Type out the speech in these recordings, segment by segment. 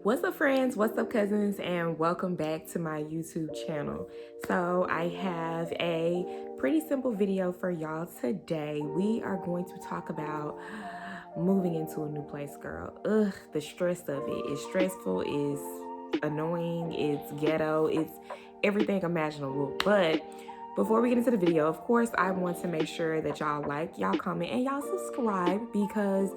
What's up, friends? What's up, cousins? And welcome back to my YouTube channel. So I have a pretty simple video for y'all today. We are going to talk about moving into a new place, girl. Ugh, the stress of it is stressful, is annoying, it's ghetto, it's everything imaginable. But before we get into the video, of course, I want to make sure that y'all like, y'all comment, and y'all subscribe because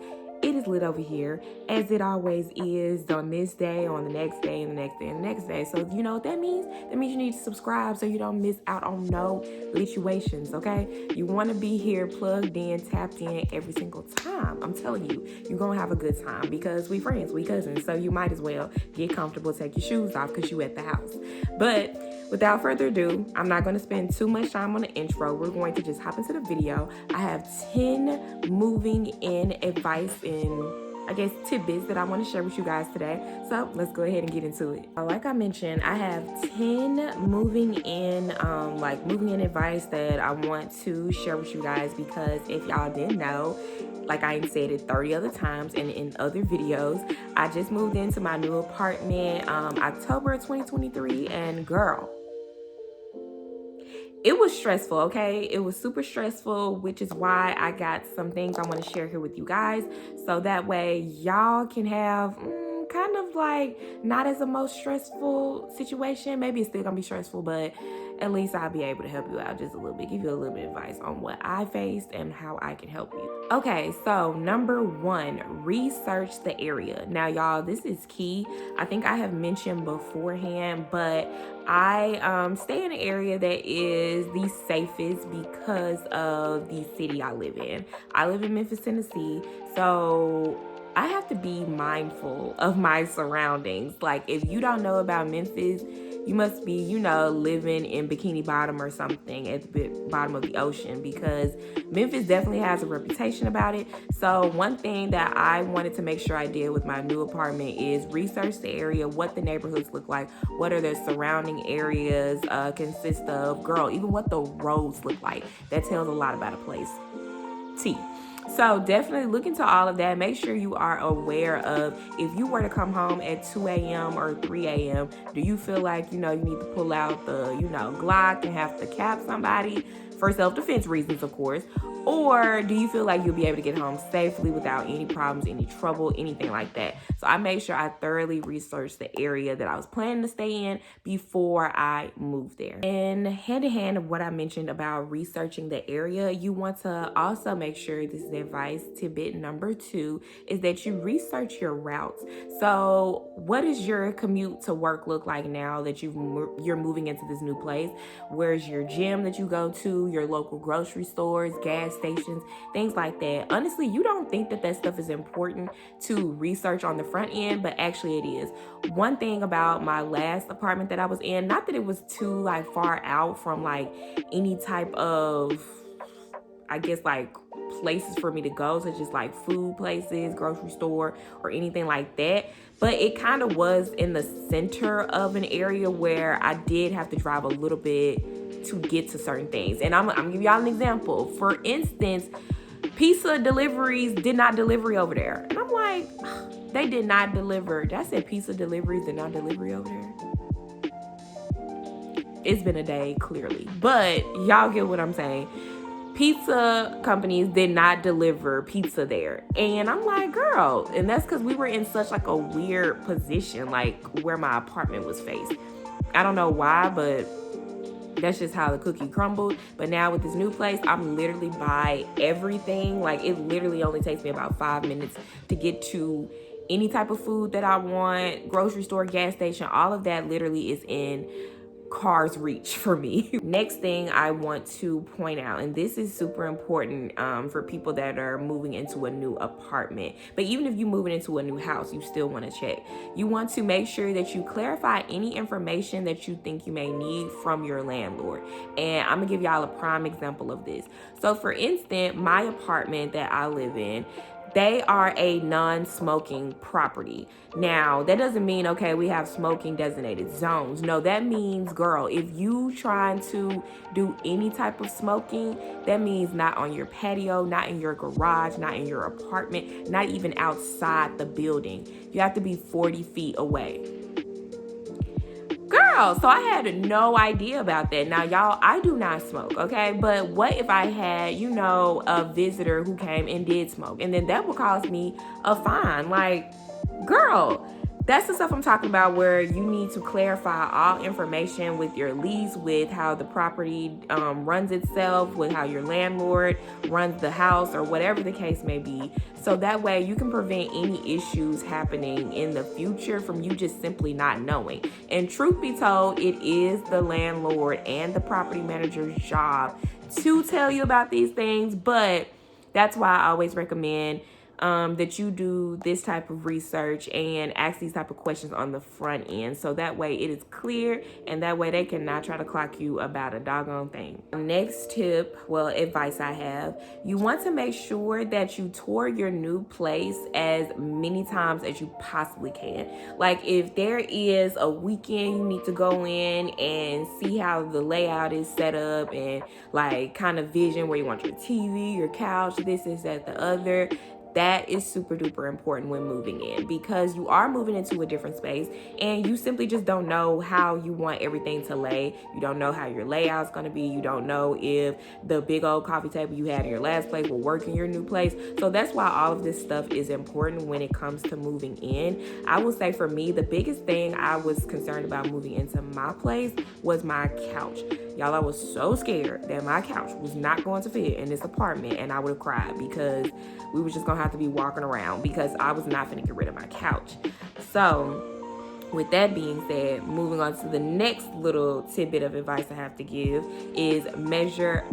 it is lit over here, as it always is on this day, on the next day, and the next day, and the next day. So you know what that means? That means you need to subscribe so you don't miss out on no situations, okay? You want to be here plugged in, tapped in every single time. I'm telling you, you're going to have a good time because we friends, we cousins. So you might as well get comfortable, take your shoes off because you at the house. But without further ado, I'm not going to spend too much time on the intro. We're going to just hop into the video. I have 10 moving in advice and I guess tidbits that I want to share with you guys today. So let's go ahead and get into it. Like I mentioned, I have 10 moving in advice that I want to share with you guys because if y'all didn't know, like I said it 30 other times and in other videos, I just moved into my new apartment October 2023, and girl, it was stressful, okay? It was super stressful, which is why I got some things I want to share here with you guys. So that way y'all can have kind of like not as a most stressful situation. Maybe it's still gonna be stressful, but at least I'll be able to help you out just a little bit, give you a little bit of advice on what I faced and how I can help you. Okay, so number one, research the area. Now, y'all, this is key. I think I have mentioned beforehand, but I stay in an area that is the safest because of the city I live in. I live in Memphis, Tennessee, so I have to be mindful of my surroundings. Like, if you don't know about Memphis, you must be, living in Bikini Bottom or something at the bottom of the ocean, because Memphis definitely has a reputation about it. So one thing that I wanted to make sure I did with my new apartment is research the area, what the neighborhoods look like, what are the surrounding areas consist of, girl, even what the roads look like. That tells a lot about a place. So definitely look into all of that. Make sure you are aware of if you were to come home at 2 a.m. or 3 a.m., do you feel like, you need to pull out the, Glock and have to cap somebody for self-defense reasons, of course? Or do you feel like you'll be able to get home safely without any problems, any trouble, anything like that? So I made sure I thoroughly researched the area that I was planning to stay in before I moved there. And hand in hand of what I mentioned about researching the area, you want to also make sure, this is advice, tidbit number 2, is that you research your routes. So what does your commute to work look like now that you're moving into this new place? Where's your gym that you go to, your local grocery stores, gas stations, things like that? Honestly, you don't think that stuff is important to research on the front end, but actually it is. One thing about my last apartment that I was in, not that it was too far out from any type of, I guess, places for me to go, such as food places, grocery store, or anything like that, but it kind of was in the center of an area where I did have to drive a little bit to get to certain things. And I'm gonna give y'all an example. For instance, pizza deliveries did not deliver over there, and I'm like, they did not deliver. I said pizza deliveries did not deliver over there. It's been a day, clearly, but y'all get what I'm saying. Pizza companies did not deliver pizza there. And I'm like, girl, and that's because we were in such a weird position, where my apartment was faced. I don't know why, but that's just how the cookie crumbled. But now with this new place, I'm literally by everything. It literally only takes me about 5 minutes to get to any type of food that I want, grocery store, gas station, all of that literally is in car's reach for me. Next thing I want to point out, and this is super important for people that are moving into a new apartment, but even if you're moving into a new house, you still want to check. You want to make sure that you clarify any information that you think you may need from your landlord. And I'm gonna give y'all a prime example of this. So for instance, my apartment that I live in, they are a non-smoking property. Now, that doesn't mean, okay, we have smoking designated zones. No, that means, girl, if you trying to do any type of smoking, that means not on your patio, not in your garage, not in your apartment, not even outside the building. You have to be 40 feet away. Girl, so I had no idea about that. Now, y'all, I do not smoke, okay? But what if I had, a visitor who came and did smoke? And then that would cost me a fine. Like, girl, that's the stuff I'm talking about, where you need to clarify all information with your lease, with how the property runs itself, with how your landlord runs the house, or whatever the case may be. So that way you can prevent any issues happening in the future from you just simply not knowing. And truth be told, it is the landlord and the property manager's job to tell you about these things, but that's why I always recommend that you do this type of research and ask these type of questions on the front end, so that way it is clear, and that way they cannot try to clock you about a doggone thing. Next tip, advice I have, you want to make sure that you tour your new place as many times as you possibly can. Like, if there is a weekend you need to go in and see how the layout is set up, and like kind of vision where you want your TV, your couch, this, that, the other. That is super duper important when moving in, because you are moving into a different space and you simply just don't know how you want everything to lay. You don't know how your layout's going to be. You don't know if the big old coffee table you had in your last place will work in your new place. So that's why all of this stuff is important when it comes to moving in. I will say, for me, the biggest thing I was concerned about moving into my place was my couch. Y'all, I was so scared that my couch was not going to fit in this apartment, and I would have cried, because we were just going to have to be walking around, because I was not going to get rid of my couch. So with that being said, moving on to the next little tidbit of advice I have to give is measure,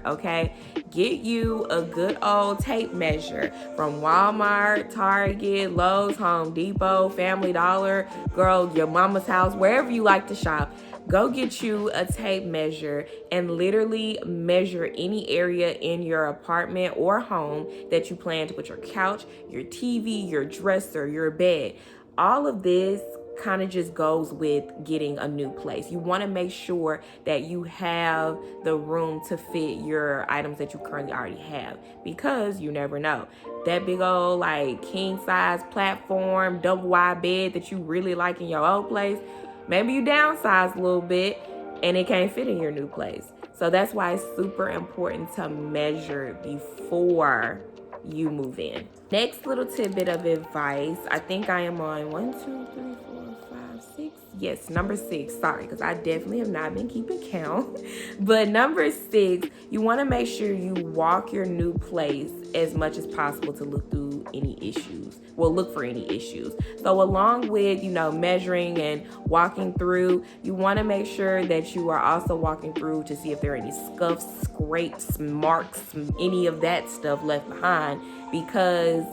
okay? Get you a good old tape measure from Walmart, Target, Lowe's, Home Depot, Family Dollar, girl, your mama's house, wherever you like to shop. Go get you a tape measure and literally measure any area in your apartment or home that you plan to put your couch, your TV, your dresser, your bed. All of this kind of just goes with getting a new place. You want to make sure that you have the room to fit your items that you currently already have, because you never know. That big old like king size platform, double wide bed that you really like in your old place, maybe you downsize a little bit and it can't fit in your new place. So that's why it's super important to measure before you move in. Next little tidbit of advice, I think I am on 1, 2, 3, 4, 5, 6. Yes, number 6. Sorry, because I definitely have not been keeping count. But number 6, you want to make sure you walk your new place as much as possible to look through any issues. Look for any issues. So along with, measuring and walking through, you want to make sure that you are also walking through to see if there are any scuffs, scrapes, marks, any of that stuff left behind, because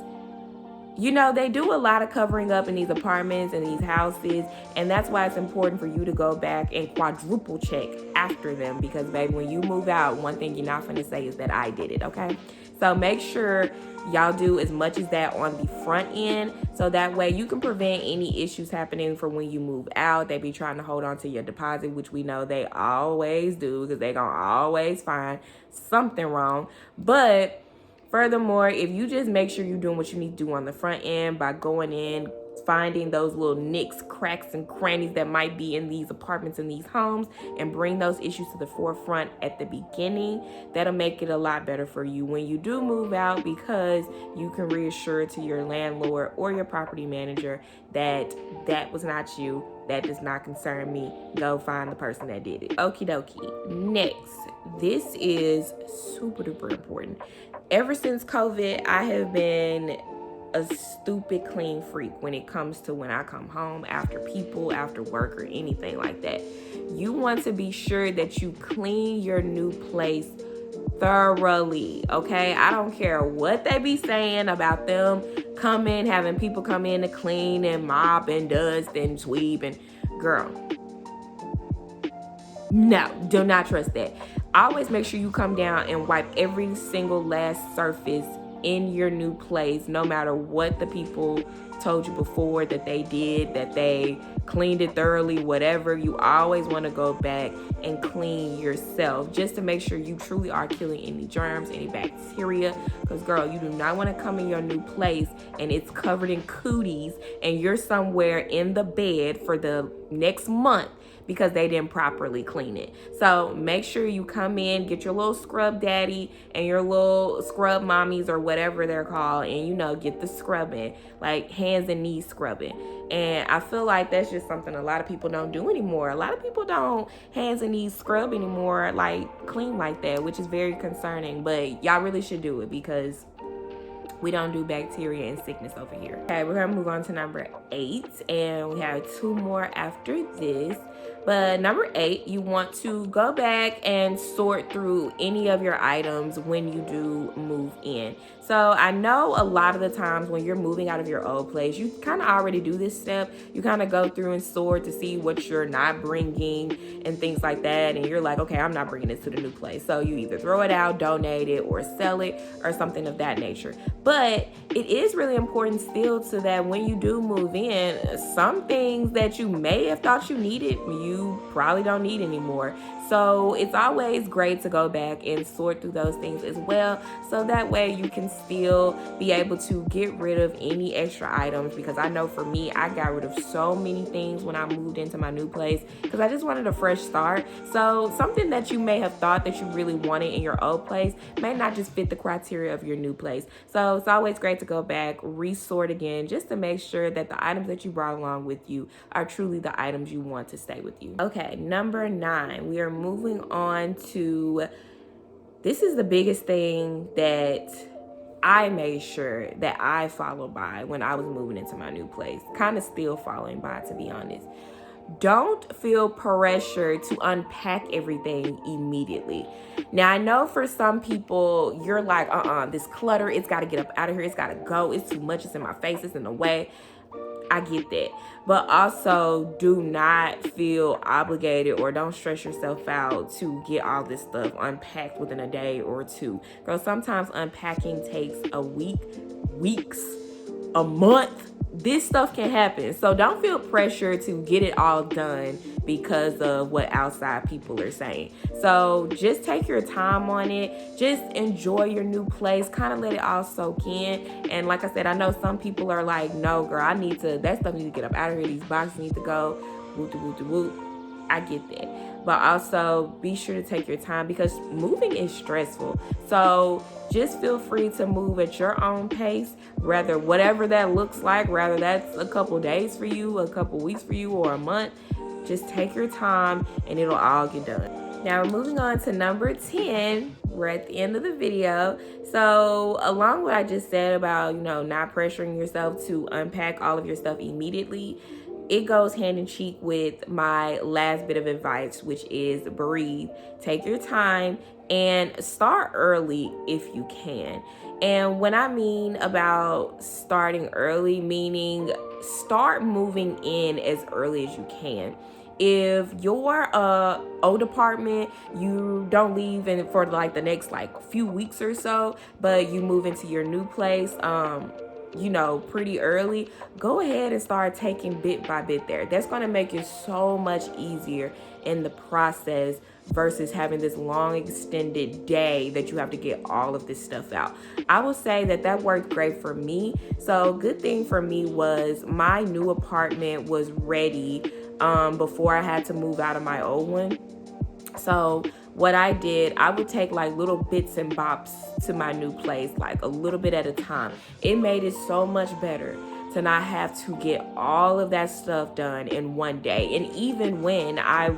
they do a lot of covering up in these apartments and these houses, and that's why it's important for you to go back and quadruple check after them, because baby, when you move out, one thing you're not going to say is that I did it, okay? So make sure y'all do as much as that on the front end, so that way you can prevent any issues happening for when you move out. They be trying to hold on to your deposit, which we know they always do, because they gonna always find something wrong. But furthermore, if you just make sure you're doing what you need to do on the front end by going in, finding those little nicks, cracks, and crannies that might be in these apartments and these homes, and bring those issues to the forefront at the beginning, that'll make it a lot better for you when you do move out, because you can reassure to your landlord or your property manager that that was not you, that does not concern me. Go find the person that did it. Okie dokie. Next, this is super duper important. Ever since COVID, I have been a stupid clean freak when it comes to when I come home after people, after work, or anything like that. You want to be sure that you clean your new place thoroughly, okay? I don't care what they be saying about them having people come in to clean and mop and dust and sweep, and girl, no, do not trust that. always make sure you come down and wipe every single last surface in your new place, no matter what the people told you before that they did, that they cleaned it thoroughly, whatever. You always want to go back and clean yourself just to make sure you truly are killing any germs, any bacteria. Because girl, you do not want to come in your new place and it's covered in cooties and you're somewhere in the bed for the next month because they didn't properly clean it. So make sure you come in, get your little scrub daddy and your little scrub mommies or whatever they're called, and get the scrubbing, like hands and knees scrubbing. And I feel like that's just something a lot of people don't do anymore. A lot of people don't hands and knees scrub anymore, like clean like that, which is very concerning. But y'all really should do it because we don't do bacteria and sickness over here. Okay, we're gonna move on to number 8, and we have 2 more after this. But number 8, you want to go back and sort through any of your items when you do move in. So I know a lot of the times when you're moving out of your old place, you kind of already do this step. You kind of go through and sort to see what you're not bringing and things like that. And you're like, okay, I'm not bringing this to the new place. So you either throw it out, donate it, or sell it, or something of that nature. But it is really important still to that when you do move in, some things that you may have thought you needed, you probably don't need anymore. So it's always great to go back and sort through those things as well. So that way you can still be able to get rid of any extra items, because I know for me, I got rid of so many things when I moved into my new place because I just wanted a fresh start. So something that you may have thought that you really wanted in your old place may not just fit the criteria of your new place. So it's always great to go back, resort again, just to make sure that the items that you brought along with you are truly the items you want to stay with you. Okay, number 9, we are moving on to, this is the biggest thing that I made sure that I followed by when I was moving into my new place. Kind of still following by, to be honest. Don't feel pressure to unpack everything immediately. Now, I know for some people, you're like, this clutter, it's got to get up out of here. It's got to go. It's too much. It's in my face. It's in the way. I get that. But also do not feel obligated or don't stress yourself out to get all this stuff unpacked within a day or 2. Girl, sometimes unpacking takes a week, weeks, a month. This stuff can happen. So don't feel pressure to get it all done because of what outside people are saying. So just take your time on it. Just enjoy your new place. Kind of let it all soak in. And like I said, I know some people are like, no, girl, that stuff needs to get up out of here. These boxes need to go. Whoop. I get that. But also be sure to take your time because moving is stressful. So just feel free to move at your own pace, whatever that looks like, whether that's a couple days for you, a couple weeks for you, or a month. Just take your time and it'll all get done. Now we're moving on to number 10. We're at the end of the video. So along what I just said about, not pressuring yourself to unpack all of your stuff immediately, it goes hand in cheek with my last bit of advice, which is breathe. Take your time and start early if you can. And when I mean about starting early, meaning start moving in as early as you can. If your old apartment, you don't leave in for like the next few weeks or so, but you move into your new place pretty early, go ahead and start taking bit by bit there. That's going to make it so much easier in the process versus having this long extended day that you have to get all of this stuff out. I will say that worked great for me. So good thing for me was my new apartment was ready before I had to move out of my old one. So what I did, I would take little bits and bops to my new place, a little bit at a time. It made it so much better to not have to get all of that stuff done in one day. And even when I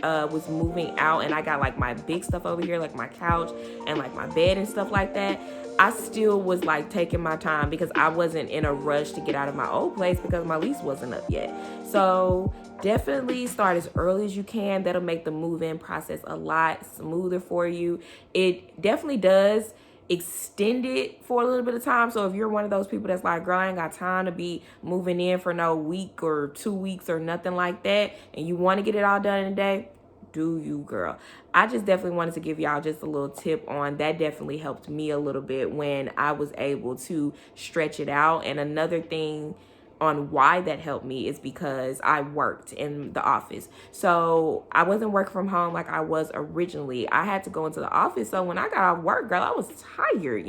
was moving out and I got my big stuff over here, my couch and my bed and stuff like that, I still was taking my time because I wasn't in a rush to get out of my old place because my lease wasn't up yet. So definitely start as early as you can. That'll make the move-in process a lot smoother for you. It definitely does extend it for a little bit of time. So if you're one of those people that's like, girl, I ain't got time to be moving in for no week or 2 weeks or nothing like that, and you want to get it all done in a day, do you, girl. I just definitely wanted to give y'all just a little tip on that. Definitely helped me a little bit when I was able to stretch it out. And another thing on why that helped me is because I worked in the office. So I wasn't working from home like I was originally. I had to go into the office. So when I got off work, girl, I was tired,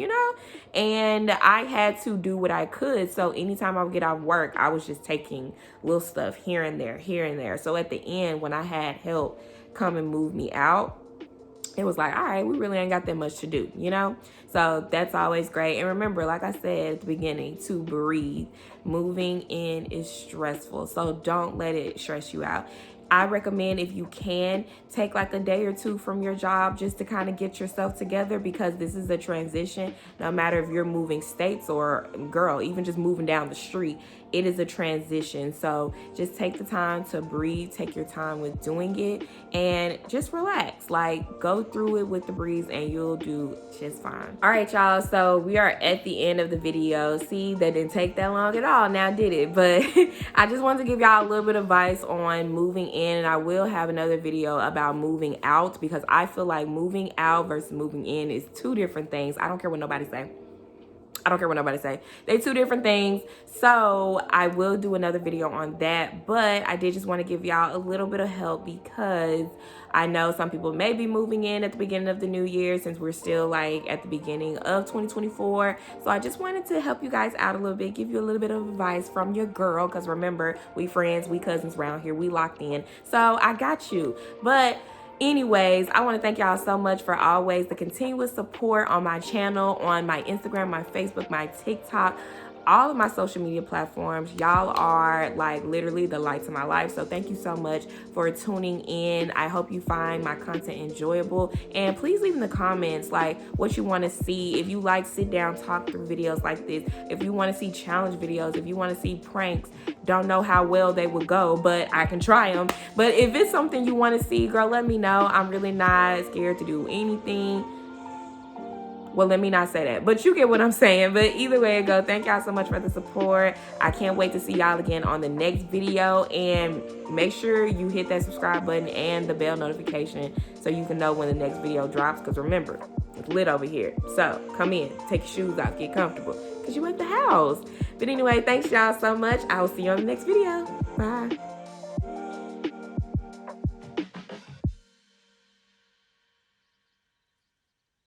and I had to do what I could. So anytime I would get off work, I was just taking little stuff here and there, here and there. So at the end, when I had help come and move me out, it was like, all right, we really ain't got that much to do, So that's always great. And remember, like I said at the beginning, to breathe. Moving in is stressful, so don't let it stress you out. I recommend, if you can, take like a day or two from your job just to kind of get yourself together, because this is a transition. No matter if you're moving states or, girl, even just moving down the street, it is a transition. So just take the time to breathe, take your time with doing it, and just relax. Like, go through it with the breeze and you'll do just fine. All right, y'all, so we are at the end of the video. See, that didn't take that long at all now, did it? But I just wanted to give y'all a little bit of advice on moving in, and I will have another video about moving out, because I feel like moving out versus moving in is two different things. I don't care what nobody say. They're two different things. So I will do another video on that, but I did just want to give y'all a little bit of help, because I know some people may be moving in at the beginning of the new year, since we're still like at the beginning of 2024. So I just wanted to help you guys out a little bit, give you a little bit of advice from your girl, because remember, we friends, we cousins around here, we locked in. So I got you. But anyways, I want to thank y'all so much for always the continuous support on my channel, on my Instagram, my Facebook, my TikTok, all of my social media platforms. Y'all are like literally the lights of my life. So thank you so much for tuning in. I hope you find my content enjoyable, and please leave in the comments like what you want to see. If you like sit down talk through videos like this, if you want to see challenge videos, if you want to see pranks, don't know how well they would go, but I can try them. But if it's something you want to see, girl, let me know. I'm really not scared to do anything. Well, let me not say that, but you get what I'm saying. But either way it go, thank y'all so much for the support. I can't wait to see y'all again on the next video, and make sure you hit that subscribe button and the bell notification so you can know when the next video drops, because remember, it's lit over here. So come in, take your shoes off, get comfortable, because you at the house. But anyway, thanks y'all so much. I will see you on the next video. Bye.